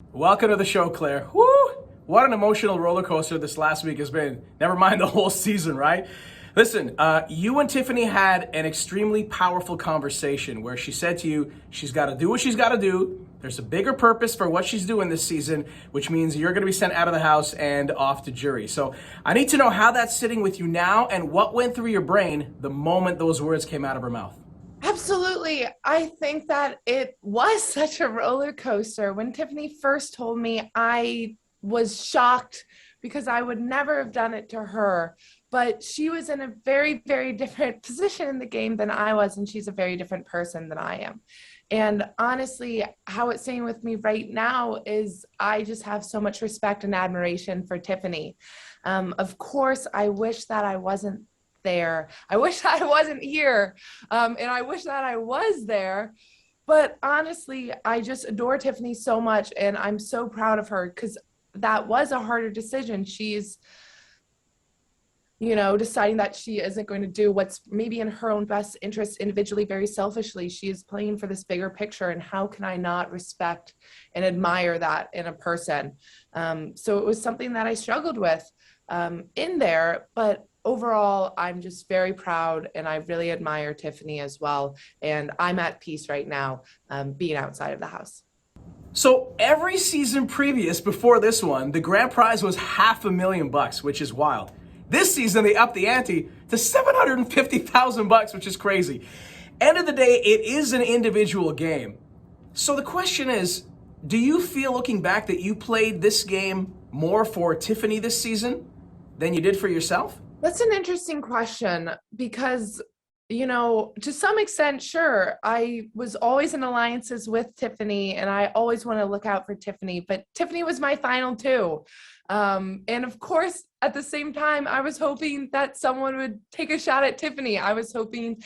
Welcome to the show, Claire. Woo! What an emotional roller coaster this last week has been. Never mind the whole season, right? Listen, you and Tiffany had an extremely powerful conversation where she said to you, she's got to do what she's got to do. There's a bigger purpose for what she's doing this season, which means you're going to be sent out of the house and off to jury. So I need to know how that's sitting with you now and what went through your brain the moment those words came out of her mouth. Absolutely. I think that it was such a roller coaster. When Tiffany first told me, I was shocked because I would never have done it to her. But she was in a very, very different position in the game than I was, and she's a very different person than I am. And honestly, how it's saying with me right now is I just have so much respect and admiration for Tiffany. Of course, I wish that I wasn't there. I wish I wasn't here. And I wish that I was there. But honestly, I just adore Tiffany so much. And I'm so proud of her because that was a harder decision. She's, deciding that she isn't going to do what's maybe in her own best interest individually, very selfishly. She is playing for this bigger picture. And how can I not respect and admire that in a person? So it was something that I struggled with in there. But overall, I'm just very proud and I really admire Tiffany as well. And I'm at peace right now, being outside of the house. So every season previous before this one, the grand prize was $500,000, which is wild. This season, they upped the ante to $750,000, which is crazy. End of the day, it is an individual game. So the question is, do you feel looking back that you played this game more for Tiffany this season than you did for yourself? That's an interesting question because, to some extent, sure, I was always in alliances with Tiffany and I always want to look out for Tiffany, but Tiffany was my final two. And of course, at the same time, I was hoping that someone would take a shot at Tiffany. I was hoping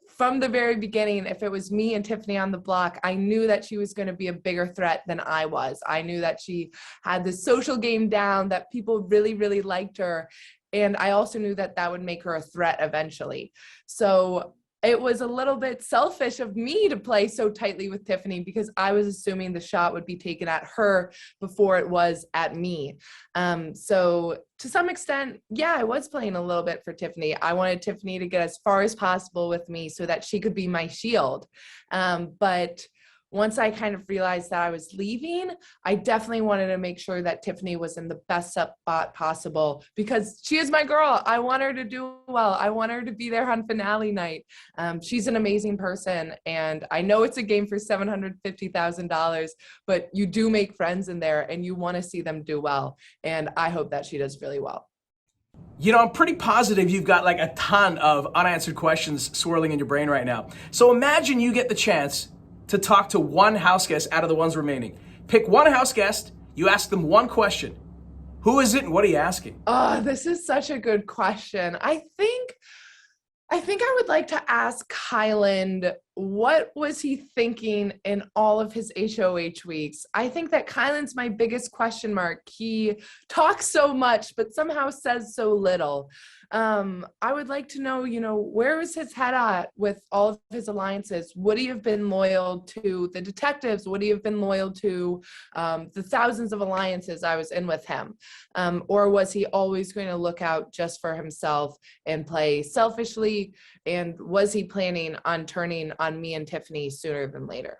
from the very beginning, if it was me and Tiffany on the block, I knew that she was going to be a bigger threat than I was. I knew that she had the social game down, that people really, really liked her. And I also knew that that would make her a threat eventually. So it was a little bit selfish of me to play so tightly with Tiffany because I was assuming the shot would be taken at her before it was at me. So to some extent, yeah, I was playing a little bit for Tiffany. I wanted Tiffany to get as far as possible with me so that she could be my shield. But once I kind of realized that I was leaving, I definitely wanted to make sure that Tiffany was in the best spot possible because she is my girl. I want her to do well. I want her to be there on finale night. She's an amazing person. And I know it's a game for $750,000, but you do make friends in there and you want to see them do well. And I hope that she does really well. I'm pretty positive you've got like a ton of unanswered questions swirling in your brain right now. So imagine you get the chance to talk to one house guest out of the ones remaining. Pick one house guest, you ask them one question. Who is it and what are you asking? Oh, this is such a good question. I think I would like to ask Kyland, what was he thinking in all of his HOH weeks? I think that Kyland's my biggest question mark. He talks so much, but somehow says so little. I would like to know, where was his head at with all of his alliances? Would he have been loyal to the detectives? Would he have been loyal to the thousands of alliances I was in with him? Or was he always going to look out just for himself and play selfishly? And was he planning on turning on me and Tiffany sooner than later?